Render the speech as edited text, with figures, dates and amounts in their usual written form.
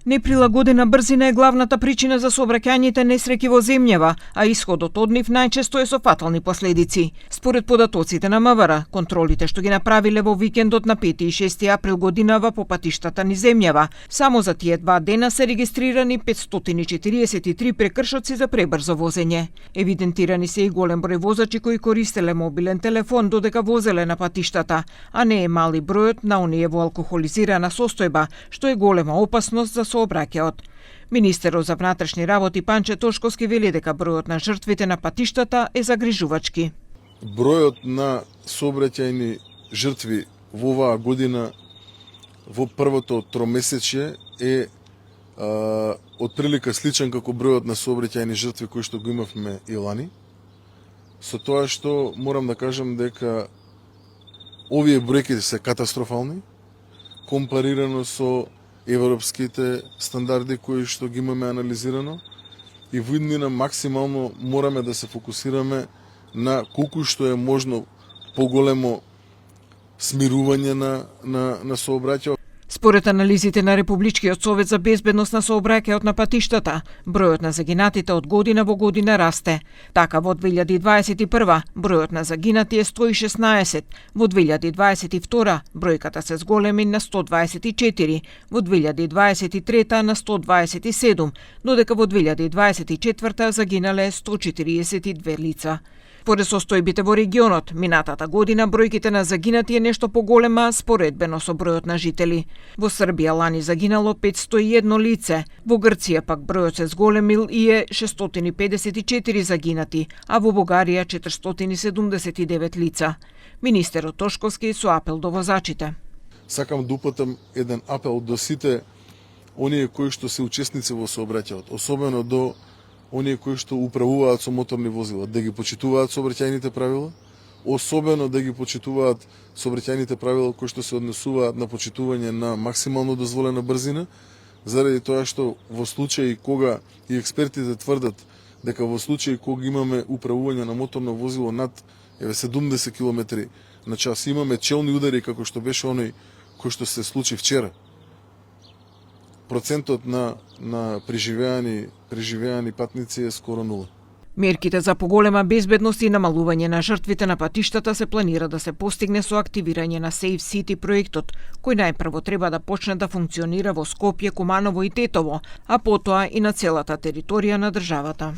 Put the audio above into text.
Неприлагодена брзина е главната причина за сообраќајните несреќи во земјава, а исходот од нив најчесто е со фатални последици. Според податоците на МВР, контролите што ги направиле во викендот на 5 и 6 април годинава по патиштата ни земјава, само за тие 2 дена се регистрирани 543 прекршоци за пребрзо возење. Евидентирани се и голем број возачи кои користеле мобилен телефон додека возеле на патиштата, а не е мали бројот на оние во алкохолизирана состојба, што е голема опасност за сообраќајот. Министерот за внатрешни работи Панче Тошковски вели дека бројот на жртвите на патиштата е загрижувачки. Бројот на сообраќајни жртви во оваа година во првото тромесечје е отприлика сличен како бројот на сообраќајни жртви кои што го имавме и лани. Со тоа што морам да кажам дека овие бројки се катастрофални компарирано со европските стандарди кои што ги имаме анализирано и во иднина максимално мораме да се фокусираме на колку што е можно поголемо смирување на сообраќајот. Според анализите на Републичкиот совет за безбедност на сообраќајот на патиштата, бројот на загинатите од година во година расте. Така во 2021 бројот на загинати е 116, во 2022 бројката се зголеми на 124, во 2023 на 127, додека во 2024 загинале 142 лица. Според состојбите во регионот, минатата година бројките на загинати е нешто поголема споредбено со бројот на жители. Во Србија лани загинало 501 лице, во Грција пак бројот се зголемил и е 654 загинати, а во Бугарија 479 лица. Министерот Тошковски со апел до возачите. Сакам да упатам еден апел до сите оние кои што се учесници во сообраќајот, особено до оние кои што управуваат со моторни возила, да ги почитуваат сообраќајните правила, особено да ги почитуваат сообраќајните правила кои што се однесуваат на почитување на максимално дозволена брзина, заради тоа што во случаи кога и експертите тврдат дека во случаи кога имаме управување на моторно возило над 70 км на час, имаме челни удари како што беше оној кој што се случи вчера, процентот на преживеани патници е скоро нула. Мерките за поголема безбедност и намалување на жртвите на патиштата се планира да се постигне со активирање на Safe City проектот, кој најпрво треба да почне да функционира во Скопје, Куманово и Тетово, а потоа и на целата територија на државата.